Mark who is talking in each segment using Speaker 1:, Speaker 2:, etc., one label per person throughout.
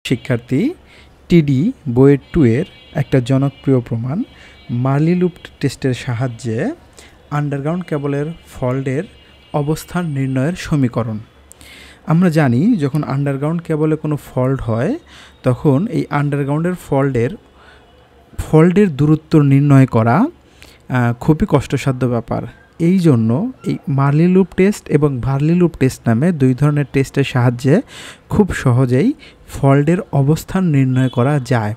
Speaker 1: শিক্ষার্থী, টিডি বুয়েট 2 এর একটা জনপ্রিয় প্রমাণ মার্লি লুপ টেস্টের সাহায্যে আন্ডারগ্রাউন্ড কেবলের ফল্টের অবস্থান নির্ণয়ের সমীকরণ। আমরা জানি যখন আন্ডারগ্রাউন্ড কেবলে কোনো ফল্ট হয় তখন এই আন্ডারগ্রাউন্ডের ফল্টের দূরত্ব নির্ণয় করা খুবই কষ্টসাধ্য ব্যাপার। এই জন্য এই মার্লি লুপ টেস্ট এবং ভার্লি লুপ টেস্ট নামে দুই ধরনের টেস্টের সাহায্যে খুব সহজেই ফল্টের অবস্থান নির্ণয় করা যায়।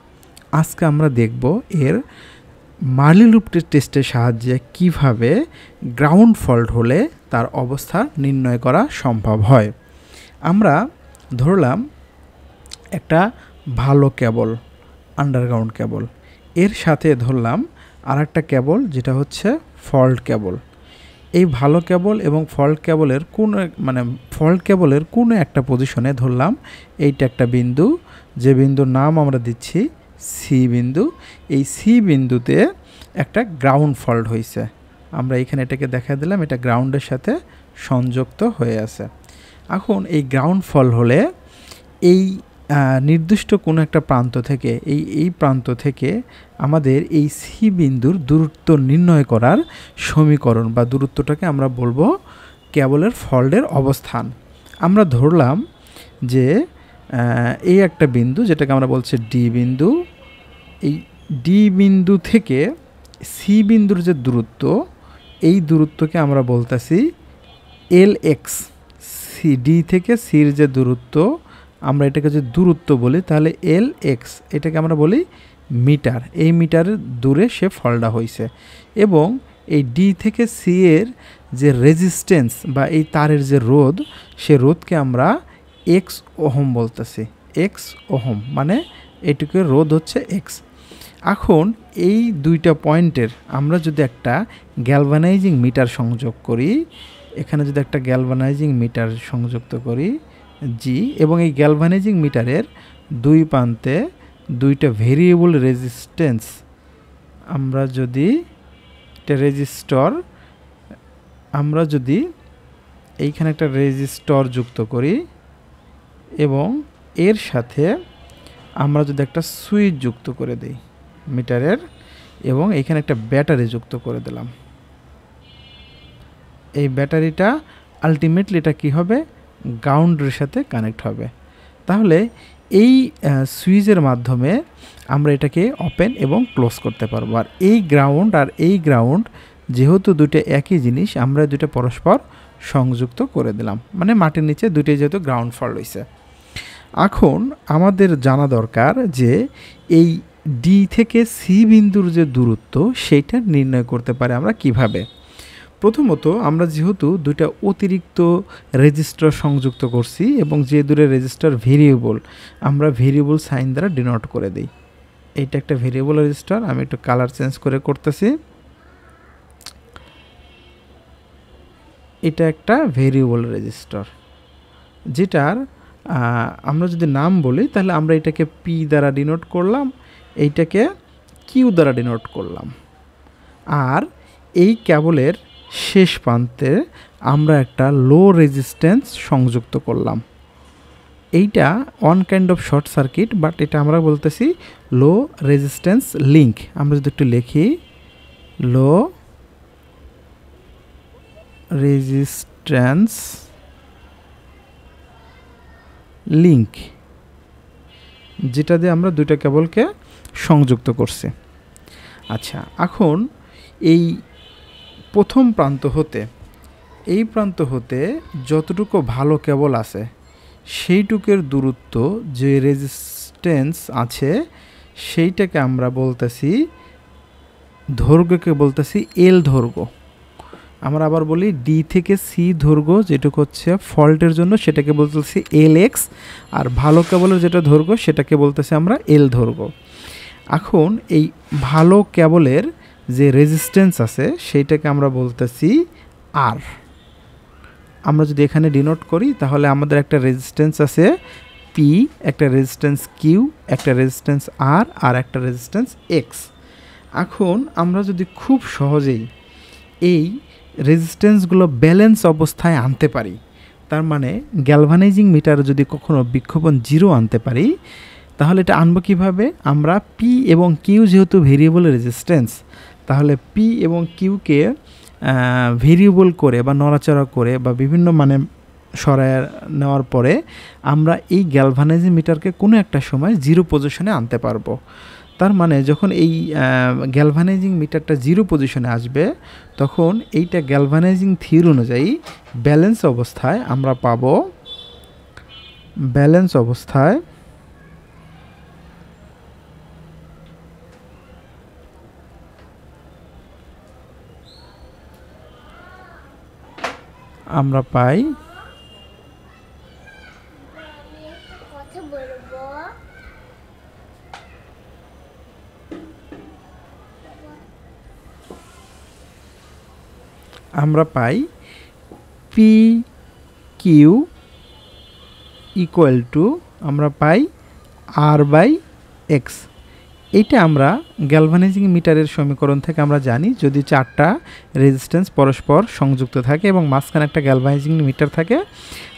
Speaker 1: আজকে আমরা দেখব এর মার্লি লুপ টেস্টের সাহায্যে কিভাবে গ্রাউন্ড ফল্ট হলে তার অবস্থা নির্ণয় করা সম্ভব হয়। আমরা ধরলাম একটা ভালো কেবল, আন্ডারগ্রাউন্ড কেবল, এর সাথে ধরলাম আর একটা কেবল যেটা হচ্ছে ফল্ট কেবল। এই ভালো কেবল এবং ফল্ট কেবলের কোনো একটা পজিশনে ধরলাম এইটা একটা বিন্দু, যে বিন্দুর নাম আমরা দিচ্ছি সি বিন্দু। এই সি বিন্দুতে একটা গ্রাউন্ড ফল্ট হয়েছে। আমরা এখানে এটাকে দেখা দিলাম, এটা গ্রাউন্ডের সাথে সংযুক্ত হয়ে আছে। এখন এই গ্রাউন্ড ফল্ট হলে এই নির্দিষ্ট কোনো একটা প্রান্ত থেকে এই প্রান্ত থেকে আমাদের এই সি বিন্দুর দূরত্ব নির্ণয় করার সমীকরণ বা দূরত্বটাকে আমরা বলবো কেবলের ফল্টের অবস্থান। আমরা ধরলাম যে এই একটা বিন্দু যেটাকে আমরা বলছি ডি বিন্দু। এই ডি বিন্দু থেকে সি বিন্দুর যে দূরত্ব, এই দূরত্বকে আমরা বলতেছি এল এক্স। সি ডি থেকে সির যে দূরত্ব, আমরা এটাকে যদি দূরত্ব বলি তাহলে এল এক্স, এটাকে আমরা বলি মিটার। এই মিটারের দূরে সে ফলটা হয়েছে। এবং এই ডি থেকে সি এর যে রেজিস্ট্যান্স বা এই তারের যে রোধ, সে রোধকে আমরা এক্স ওহম বলতেছি। এক্স ওহম মানে এটুকু রোধ হচ্ছে এক্স। এখন এই দুইটা পয়েন্টের আমরা যদি একটা গ্যালভানাইজিং মিটার সংযোগ করি, এখানে যদি একটা গ্যালভানাইজিং মিটার সংযুক্ত করি জি, এবং এই গ্যালভানাইজিং মিটারের দুই প্রান্তে দুইটা ভেরিয়েবল রেজিস্ট্যান্স, আমরা যদি এইখানে একটা রেজিস্টর যুক্ত করি এবং এর সাথে আমরা যদি একটা সুইচ যুক্ত করে দিই মিটারের, এবং এইখানে একটা ব্যাটারি যুক্ত করে দিলাম, এই ব্যাটারিটা আলটিমেটলি এটা কী হবে, গ্রাউন্ডের সাথে কানেক্ট হবে। তাহলে এই সুইচের মাধ্যমে আমরা এটাকে ওপেন এবং ক্লোজ করতে পারবো। আর এই গ্রাউন্ড যেহেতু দুটো একই জিনিস, আমরা দুটো পরস্পর সংযুক্ত করে দিলাম, মানে মাটির নিচে দুটোই যেহেতু গ্রাউন্ড ফল্ট হয়েছে। এখন আমাদের জানা দরকার যে এই ডি থেকে সি বিন্দুর যে দূরত্ব, সেইটা নির্ণয় করতে পারে আমরা কিভাবে। প্রথমত আমরা যেহেতু দুইটা অতিরিক্ত রেজিস্টার সংযুক্ত করছি এবং যে দুটো রেজিস্টার ভেরিয়েবল, আমরা ভেরিয়েবল সাইন দ্বারা ডিনোট করে দিই। এইটা একটা ভেরিয়েবল রেজিস্টার, আমি একটু কালার চেঞ্জ করে করতেছি। এটা একটা ভেরিয়েবল রেজিস্টার, যেটার আমরা যদি নাম বলি তাহলে আমরা এটাকে পি দ্বারা ডিনোট করলাম, এইটাকে কিউ দ্বারা ডিনোট করলাম। আর এই কেবলের শেষ প্রান্তে আমরা একটা লো রেজিস্ট্যান্স সংযুক্ত করলাম। এইটা one kind of short circuit, but এটা আমরা বলতেছি লো রেজিস্ট্যান্স লিঙ্ক। আমরা যদি একটু লিখি লো রেজিস্ট্যান্স লিঙ্ক, যেটা দিয়ে আমরা দুইটা কেবলকে সংযুক্ত করছি। আচ্ছা, এখন এই প্রথম প্রান্ত হতে যতটুকু ভালো কেবল আছে সেইটুকের দূরত্ব, যে রেজিস্ট্যান্স আছে সেইটাকে আমরা বলতেছি দৈর্ঘ্যকে বলতেছি এল দৈর্ঘ্য। আমরা আবার বলি ডি থেকে সি দৈর্ঘ্য যেটুকু হচ্ছে ফল্টের জন্য, সেটাকে বলতেছি এল এক্স। আর ভালো কেবলের যেটা দৈর্ঘ্য সেটাকে বলতেছি আমরা এল দৈর্ঘ্য। এখন এই ভালো কেবলের যে রেজিস্ট্যান্স আছে সেইটাকে আমরা বলতেছি আর। আমরা যদি এখানে ডিনোট করি তাহলে আমাদের একটা রেজিস্ট্যান্স আছে পি, একটা রেজিস্ট্যান্স কিউ, একটা রেজিস্ট্যান্স আর, আর একটা রেজিস্ট্যান্স এক্স। এখন আমরা যদি খুব সহজেই এই রেজিস্ট্যান্সগুলো ব্যালেন্স অবস্থায় আনতে পারি তার মানে গ্যালভানাইজিং মিটার যদি কখনো বিক্ষোভণ 0 আনতে পারি, তাহলে এটা আনবো কীভাবে? আমরা পি এবং কিউ যেহেতু ভেরিয়েবল রেজিস্ট্যান্স, তাহলে পি এবং কিউকে ভেরিয়েবল করে বা নড়াচড়া করে বা বিভিন্ন মানে সরায় নেওয়ার পরে আমরা এই গ্যালভানাইজিং মিটারকে কোনো একটা সময় 0 পজিশনে আনতে পারবো। তার মানে যখন এই গ্যালভানাইজিং মিটারটা 0 পজিশনে আসবে, তখন এইটা গ্যালভানাইজিং থিওরি অনুযায়ী ব্যালেন্স অবস্থায় আমরা পাবো, ব্যালেন্স অবস্থায় আমরা পাই পি কিউ ইকুয়াল টু আমরা পাই R/X। এইটা আমরা গ্যালভানাইজিং মিটারের সমীকরণ থেকে আমরা জানি, যদি 4টা রেজিস্ট্যান্স পরস্পর সংযুক্ত থাকে এবং মাঝখানে একটা গ্যালভানাইজিং মিটার থাকে,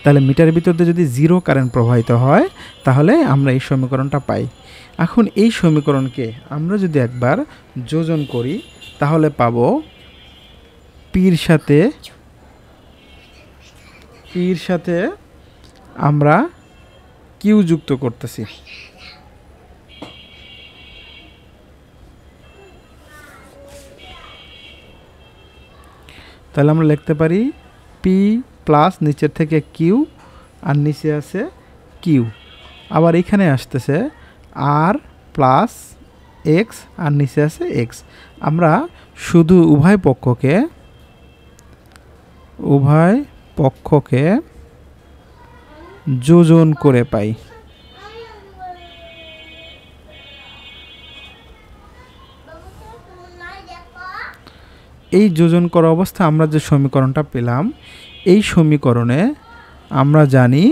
Speaker 1: তাহলে মিটারের ভিতর দিয়ে যদি 0 কারেন্ট প্রবাহিত হয়, তাহলে আমরা এই সমীকরণটা পাই। এখন এই সমীকরণকে আমরা যদি একবার যোজন করি, তাহলে পাবো পির সাথে আমরা কিউ যুক্ত করতেছি, তাহলে আমরা লিখতে পারি পি প্লাস নিচের থেকে কিউ আর নিচে আছে কিউ, আবার এখানে আসতেছে আর প্লাস এক্স আর নিচে আছে এক্স। আমরা শুধু উভয় পক্ষকে যোজন করে পাই। এই যোজন করা অবস্থা আমরা যে সমীকরণটা পেলাম, এই সমীকরণে আমরা জানি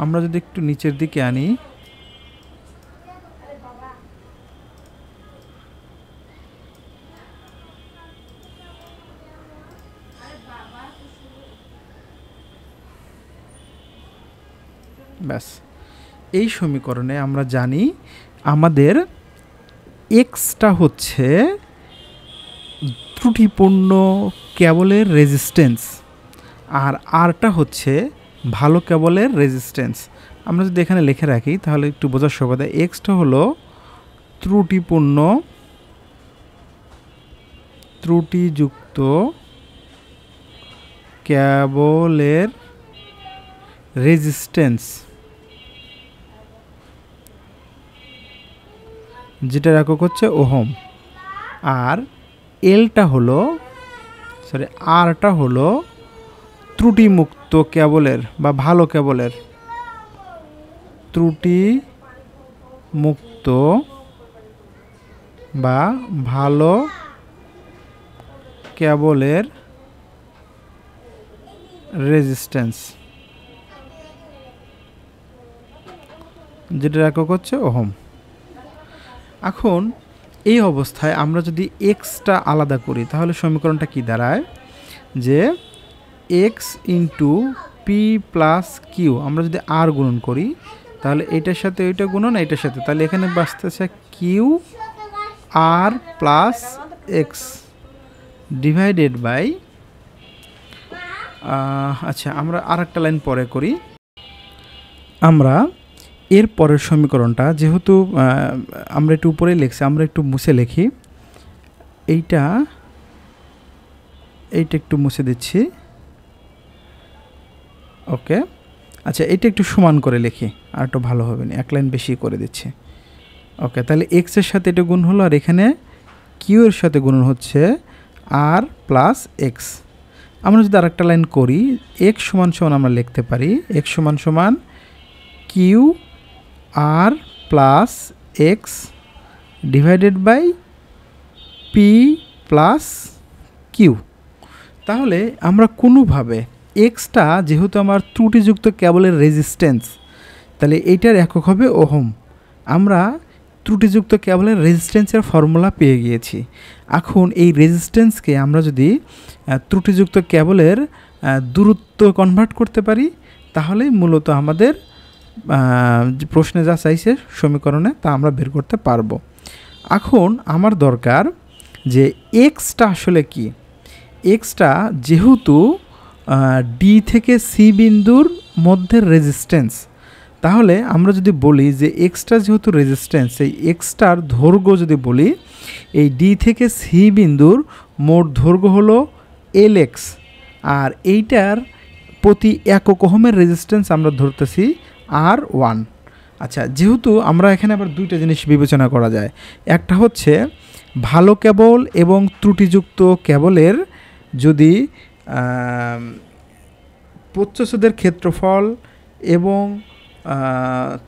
Speaker 1: আমরা যদি একটু নিচের দিকে আনি, ব্যাস এই সমীকরণে আমরা জানি আমাদের এক্সটা হচ্ছে ত্রুটিপূর্ণ কেবলের রেজিস্ট্যান্স আর আরটা হচ্ছে ভালো কেবলের রেজিস্ট্যান্স। আমরা যদি এখানে লিখে রাখি তাহলে একটু বোঝার সুবিধা। এক্সটা হলো ত্রুটিযুক্ত কেবলের রেজিস্ট্যান্স, যেটার একক হচ্ছে ওহম, আর আরটা হলো ত্রুটিমুক্ত কেবলের বা ভালো কেবলের, ত্রুটিমুক্ত বা ভালো কেবলের রেজিস্ট্যান্স, যেটার একক হচ্ছে ওহম। এখন এই অবস্থায় আমরা যদি এক্সটা আলাদা করি, তাহলে সমীকরণটা কি দাঁড়ায় যে X into P plus Q, আমরা যদি আর গুণন করি তাহলে এটার সাথে ওইটা গুণন, এটার সাথে, তাহলে এখানে বাঁচতেছে Q R plus X divided by, আচ্ছা আমরা আর একটা লাইন পরে করি। আমরা এর পরের সমীকরণটা যেহেতু আমরা একটু উপরে লিখছি, আমরা একটু মুছে লিখি, এইটা একটু মুছে দিচ্ছি, ওকে। আচ্ছা এটা একটু সমান করে লিখি, আর একটু ভালো হবে না, এক লাইন বেশি করে দিচ্ছি, ওকে। তাহলে এক্সের সাথে এটা গুণ হলো, আর এখানে কিউ এর সাথে গুণ হচ্ছে আর প্লাস এক্স। আমরা যদি আর একটা লাইন করি, এক্স সমান সমান আমরা লিখতে পারি এক্স সমান সমান Q R plus X divided by P plus Q. তাহলে আমরা কোনোভাবে এক্সটা যেহেতু আমার ত্রুটিযুক্ত কেবলের রেজিস্ট্যান্স, তাহলে এইটার একক হবে ওহম। আমরা ত্রুটিযুক্ত কেবলের রেজিস্ট্যান্সের ফর্মুলা পেয়ে গিয়েছি। এখন এই রেজিস্ট্যান্সকে আমরা যদি ত্রুটিযুক্ত কেবলের দূরত্ব কনভার্ট করতে পারি, তাহলেই মূলত আমাদের প্রশ্নে যা চাইছে সমীকরণে তা আমরা বের করতে পারবো। এখন আমার দরকার যে এক্সটা আসলে কি। এক্সটা যেহেতু ডি থেকে সি বিন্দুর মধ্যে রেজিস্ট্যান্স, তাহলে আমরা যদি বলি যে এক্সটা যেহেতু রেজিস্ট্যান্স, এই এক্সটার দৈর্ঘ্য যদি বলি, এই ডি থেকে সি বিন্দুর মোট দৈর্ঘ্য হলো এল এক্স, আর এইটার প্রতি একক ওহমের রেজিস্ট্যান্স আমরা ধরতেছি R1। আচ্ছা, যেহেতু আমরা এখানে আবার দুইটা জিনিস বিবেচনা করা যায়, একটা হচ্ছে ভালো কেবল এবং ত্রুটিযুক্ত কেবলের যদি প্রচ্ছদের ক্ষেত্রফল এবং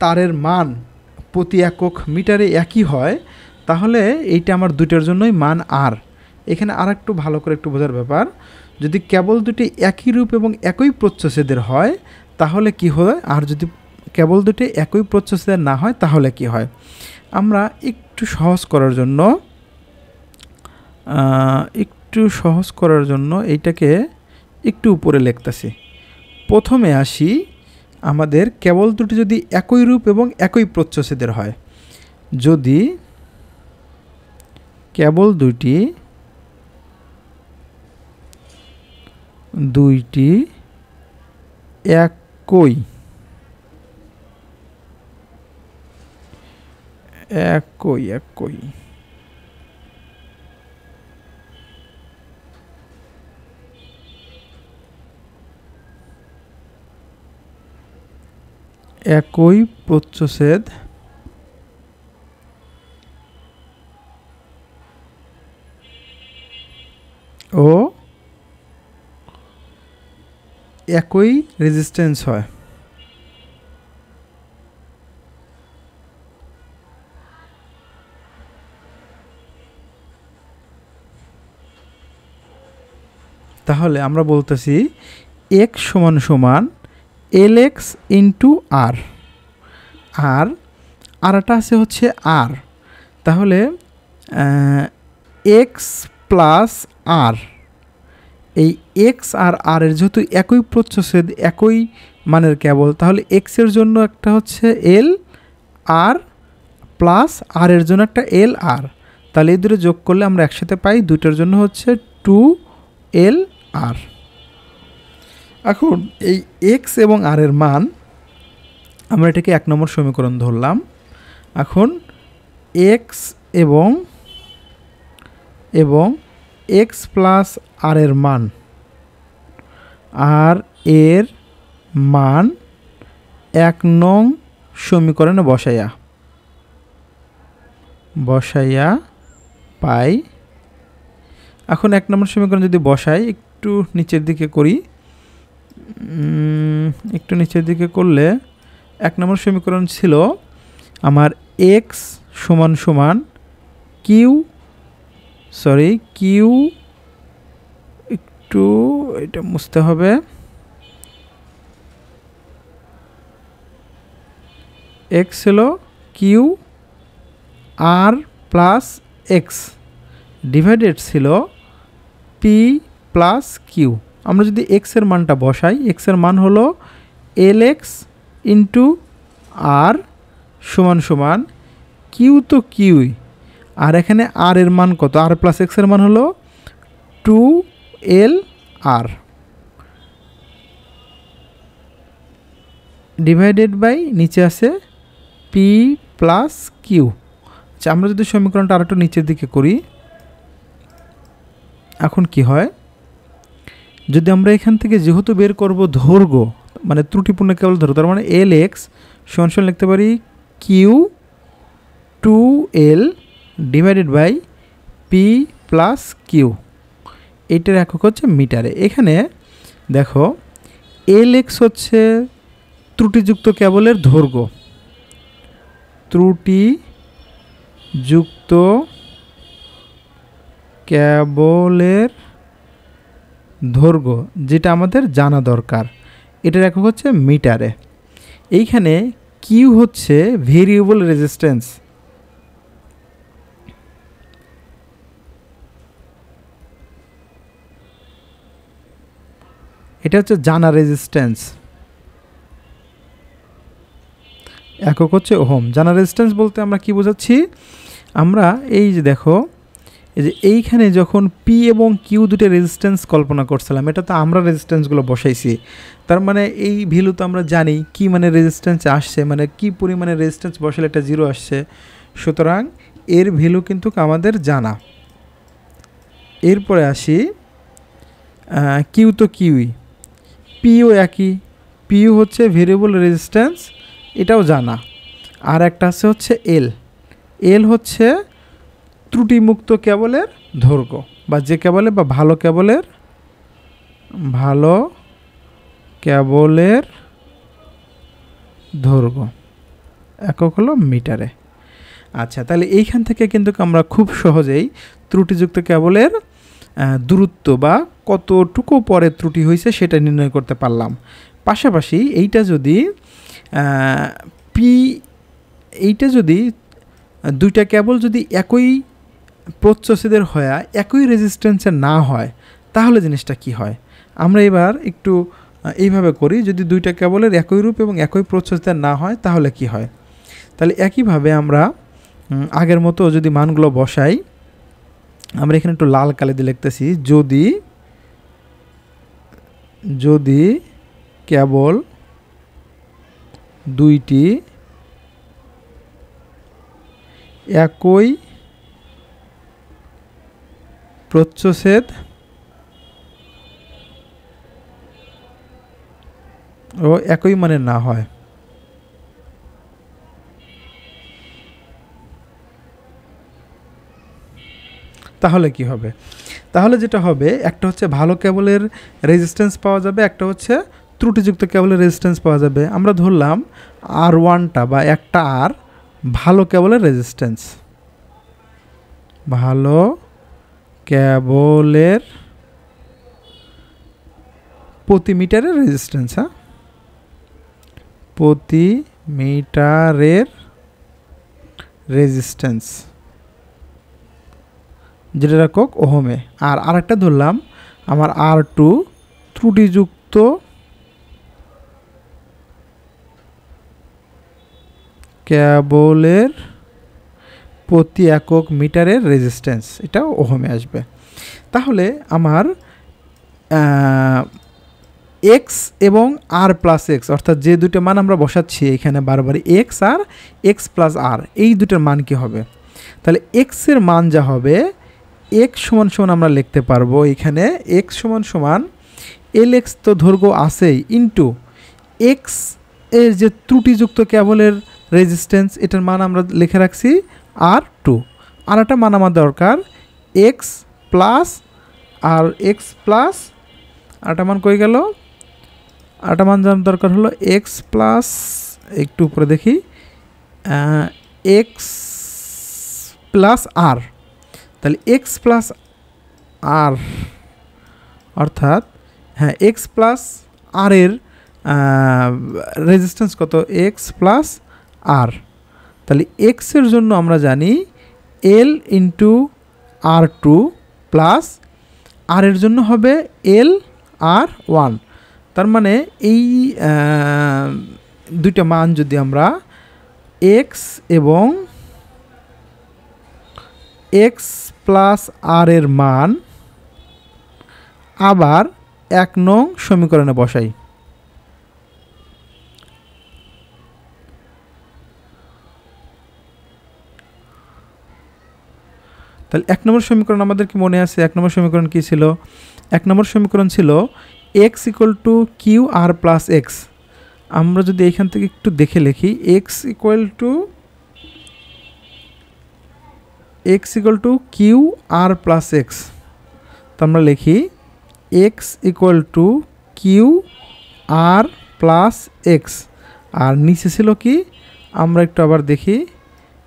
Speaker 1: তারের মান প্রতি একক মিটারে একই হয়, তাহলে এইটা আমার দুইটার জন্যই মান আর। এখানে আর একটু ভালো করে একটু বোঝার ব্যাপার, যদি কেবল দুটি একই রূপ এবং একই প্রচ্ছদের হয় তাহলে কি হয়, আর যদি কেবল দুটি একই প্রচ্ছদের না হয় তাহলে কি হয়। আমরা একটু সহজ করার জন্য এইটাকে একটু উপরে লিখতেছি। প্রথমে আসি, আমাদের কেবল দুটি যদি একই রূপ এবং একই প্রচ্ছদের হয়, যদি কেবল দুইটি একই প্রচ্ছদ ও একই রেজিস্ট্যান্স হয়, তাহলে আমরা বলতেছি x সমান এল এক্স ইন্টু আর, আরটা আছে হচ্ছে আর, তাহলে এক্স প্লাস আর, এই এক্স আর আর এর যেহেতু একই প্রচ্ছদ একই মানের কেবল, তাহলে এক্সের জন্য একটা হচ্ছে এল আর প্লাস আর এর জন্য একটা এল আর, তাহলে এই দুটো যোগ করলে আমরা একসাথে পাই দুটোর জন্য হচ্ছে 2L আর। এখন এই এক্স এবং আর এর মান আমরা এটাকে 1 নম্বর সমীকরণ ধরলাম। এখন এক্স এবং এক্স প্লাস আর এর মান, আর এর মান 1 নং সমীকরণে বসাইয়া পাই। এখন 1 নম্বর সমীকরণ যদি বসাই, একটু নিচের দিকে করি, একটু নিচের দিকে করলে 1 নম্বর সমীকরণ ছিল আমার এক্স সমান কিউ একটু এটা মুছতে হবে, এক্স হলো Q R plus X divided ছিল পি প্লাস কিউ। আমরা যদি এক্সের মানটা বসাই, এক্সের মান হলো এল এক্স ইন্টু আর সমান কিউ তো কিউই, আর এখানে আর এর মান কত, আর প্লাস এক্সের মান হলো 2L আর ডিভাইডেড বাই নিচে আছে পি প্লাস কিউ। আচ্ছা, আমরা যদি সমীকরণটা আরেকটু নিচের দিকে করি, এখন কি হয়, যদি আমরা এখান থেকে যেহেতু বের করব দৈর্ঘ্য, মানে ত্রুটিপূর্ণ কেবল ধরো, তার মানে এল এক্স সমান লিখতে পারি Q 2L divided by P plus Q, এইটার একক হচ্ছে মিটারে। এখানে দেখো এল এক্স হচ্ছে ত্রুটিযুক্ত কেবলের দৈর্ঘ্য, ত্রুটিযুক্ত কেবলের দৈর্ঘ্য, যেটা আমাদের জানা দরকার, এটার একক হচ্ছে মিটারে। এইখানে কিউ হচ্ছে ভেরিয়েবল রেজিস্ট্যান্স, এটা হচ্ছে জানা রেজিস্ট্যান্স, একক হচ্ছে ওহম। জানা রেজিস্ট্যান্স বলতে আমরা কি বোঝাচ্ছি, আমরা এই যে দেখো এই যে এইখানে যখন পি এবং কিউ দুটো রেজিস্ট্যান্স কল্পনা করছিলাম, এটা তো আমরা রেজিস্ট্যান্সগুলো বসাইছি, তার মানে এই ভ্যালু তো আমরা জানি কি মানে রেজিস্ট্যান্স আসছে, মানে কি পরিমাণে রেজিস্ট্যান্স বসালে এটা 0 আসছে, সুতরাং এর ভ্যালু কিন্তু আমাদের জানা। এরপরে আসি কিউ, তো কিউই, পিও একই, পিও হচ্ছে ভেরিয়েবল রেজিস্ট্যান্স, এটাও জানা। আর একটা আছে হচ্ছে এল, এল হচ্ছে ত্রুটিমুক্ত কেবলের দৈর্ঘ্য, বা যে কেবলে বা ভালো কেবলের দৈর্ঘ্য, একক হলো মিটারে। আচ্ছা, তাহলে এইখান থেকে কিন্তু আমরা খুব সহজেই ত্রুটিযুক্ত কেবলের দূরত্ব বা কতটুকু পরে ত্রুটি হয়েছে সেটা নির্ণয় করতে পারলাম। পাশাপাশি এইটা যদি দুইটা কেবল যদি একই প্রচ্ছদের হয়, একই রেজিস্ট্যান্সের না হয়, তাহলে জিনিসটা কি হয় আমরা এবার একটু এইভাবে করি। যদি দুইটা কেবলের একই রূপ এবং একই প্রচ্ছদের না হয় তাহলে কি হয়, তাহলে একইভাবে আমরা আগের মতো যদি মানগুলো বসাই, আমরা এখানে একটু লাল কালি দিয়ে লিখতেছি, যদি কেবল দুইটি একই প্রচ্ছদ ও একই মানের না হয়, তাহলে কি হবে? তাহলে যেটা হবে, একটা হচ্ছে ভালো কেবলের রেজিস্ট্যান্স পাওয়া যাবে, একটা হচ্ছে ত্রুটিযুক্ত কেবলের রেজিস্ট্যান্স পাওয়া যাবে। আমরা ধরলাম R1টা বা একটা আর ভালো কেবলের রেজিস্ট্যান্স, ভালো কেবলের প্রতি মিটারের রেজিস্ট্যান্স, প্রতি মিটারের রেজিস্ট্যান্স, যেটা একক ওহমে। আর আরেকটা ধরলাম আমার R2 ত্রুটিযুক্ত কেবলের প্রতি একক মিটারের রেজিস্ট্যান্স, এটাও ওহমে আসবে। তাহলে আমার এক্স এবং আর প্লাস এক্স, অর্থাৎ যে দুটো মান আমরা বসাচ্ছি এখানে বারবার, এক্স আর এক্স প্লাস আর, এই দুটোর মান কি হবে? তাহলে এক্সের মান যা হবে, এক্স সমান সমান আমরা লিখতে পারবো এখানে এক্স সমান সমান এল এক্স তো দৈর্ঘ্য আছেই, ইন্টু এক্স এর যে ত্রুটিযুক্ত কেবলের রেজিস্ট্যান্স, এটার মান আমরা লিখে রাখছি R2। আর একটা মান আমার দরকার এক্স প্লাস আর এক্স প্লাস, আরেকটা মান কই গেল, আরেকটা মান জানার দরকার হলো এক্স প্লাস, একটু উপরে দেখি, এক্স প্লাস আর। তাহলে এক্স প্লাস আর, অর্থাৎ হ্যাঁ এক্স প্লাস আর এর রেজিস্ট্যান্স কত, এক্স প্লাস আর। তাহলে এক্সের জন্য আমরা জানি এল ইন্টু R2 প্লাস আর এর জন্য হবে এল R1। তার মানে এই দুইটা মান যদি আমরা এক্স এবং এক্স প্লাস আর এর মান আবার 1 নং সমীকরণে বসাই, তাহলে 1 নম্বর সমীকরণ আমাদের কি মনে আছে? 1 নম্বর সমীকরণ কি ছিল? 1 নম্বর সমীকরণ ছিল x equal to Q R plus X. আমরা যদি এইখান থেকে একটু দেখে লিখি, x equal to Q R plus X, তো আমরা লিখি x equal to Q R plus X. আর নিচে ছিল কি, আমরা একটু আবার দেখি,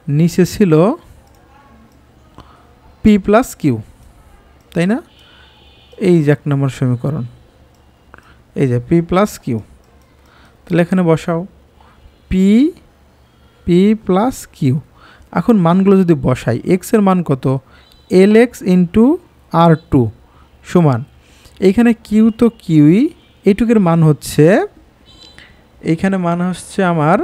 Speaker 1: নিচে ছিল পি প্লাস কিউ, তাই না? এই যে 1 নম্বর সমীকরণ, এই যে পি প্লাস কিউ, তাহলে এখানে বসাও পি প্লাস কিউ। এখন মানগুলো যদি বসাই, এক্স এর মান কত, এল এক্স ইন্টু R2 সমান, এইখানে কিউ তো কিউই, এইটুকের মান হচ্ছে, এইখানে মান হচ্ছে আমার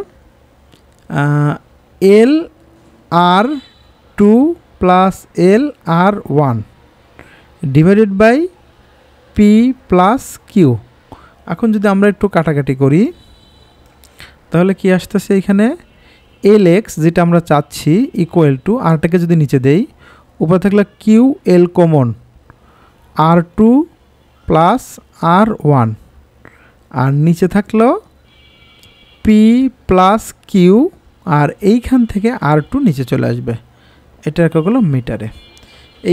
Speaker 1: LR2 plus LR1 divided by P plus Q. এখন যদি আমরা একটু কাটাকাটি করি তাহলে কি আসতেছে এখানে, LX যেটা আমরা চাচ্ছি ইকুয়াল টু, আরটাকে যদি নিচে দেই, উপরে থাকলে QL common, R2 plus R1, আর নিচে থাকলো P প্লাস কিউ, আর এইখান থেকে R2 নিচে চলে আসবে। এটা রাখা হলো মিটারে।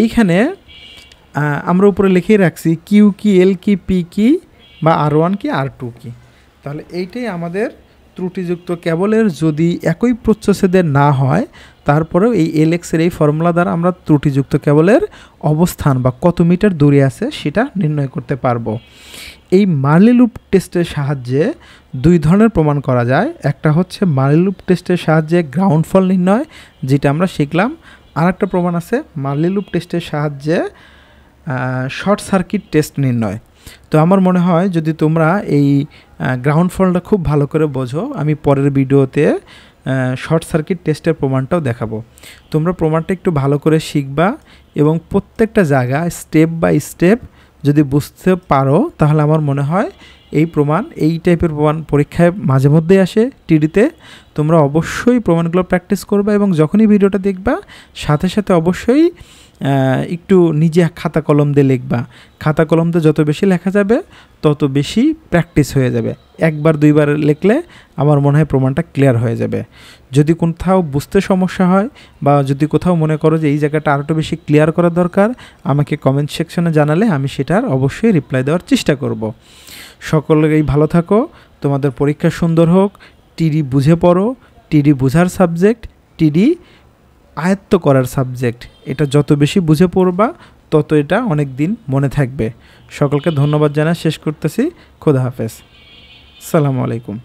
Speaker 1: এইখানে আমরা উপরে লিখেই রাখছি কিউ কি, এল কি, পি কি, বা R1 কি, R2 কি। তাহলে এইটাই আমাদের ত্রুটিযুক্ত কেবলের যদি একই প্রচ্ছছেদের না হয়, তারপরেও এই এলএক্সের এই ফর্মুলা দ্বারা আমরা ত্রুটিযুক্ত কেবলের অবস্থান বা কত মিটার দূরে আছে সেটা নির্ণয় করতে পারবো। এই মার্লি লুপ টেস্টের সাহায্যে দুই ধরনের প্রমাণ করা যায়। একটা হচ্ছে মার্লি লুপ টেস্টের সাহায্যে গ্রাউন্ড ফল নির্ণয়, যেটা আমরা শিখলাম। আর একটা প্রমাণ আছে মার্লি লুপ টেস্টের সাহায্যে শর্ট সার্কিট টেস্ট নির্ণয়। তো আমার মনে হয় যদি তোমরা এই গ্রাউন্ড ফলটা খুব ভালো করে বোঝো, আমি পরের ভিডিওতে শর্ট সার্কিট টেস্টের প্রমাণটাও দেখাবো। তোমরা প্রমাণটা একটু ভালো করে শিখবা এবং প্রত্যেকটা জায়গা স্টেপ বাই স্টেপ যদি বুঝতে পারো, তাহলে আমার মনে হয় এই প্রমাণ, এই টাইপের প্রমাণ পরীক্ষায় মাঝে মধ্যেই আসে টিডিতে। তোমরা অবশ্যই প্রমাণগুলো প্র্যাকটিস করবা এবং যখনই ভিডিওটা দেখবা সাথে সাথে অবশ্যই একটু নিজে খাতা কলম দিয়ে লিখবা। খাতা কলম দিয়ে যত বেশি লেখা যাবে তত বেশি প্র্যাকটিস হয়ে যাবে। একবার দুইবার লিখলে আমার মনে হয় প্রমাণটা ক্লিয়ার হয়ে যাবে। যদি কোথাও বুঝতে সমস্যা হয় বা যদি কোথাও মনে করো যে এই জায়গাটা আরও বেশি ক্লিয়ার করা দরকার, আমাকে কমেন্ট সেকশনে জানালে আমি সেটার অবশ্যই রিপ্লাই দেওয়ার চেষ্টা করব। সকলেই ভালো থাকো, তোমাদের পরীক্ষা সুন্দর হোক। টিডি বুঝে পড়ো, টিডি বুঝার সাবজেক্ট, টিডি আয়ত্ত করার সাবজেক্ট। এটা যত বেশি বুঝে পড়বা তত এটা অনেক দিন মনে থাকবে। সকলকে ধন্যবাদ জানাই শেষ করতেছি। খোদা হাফেজ, আসসালামু আলাইকুম।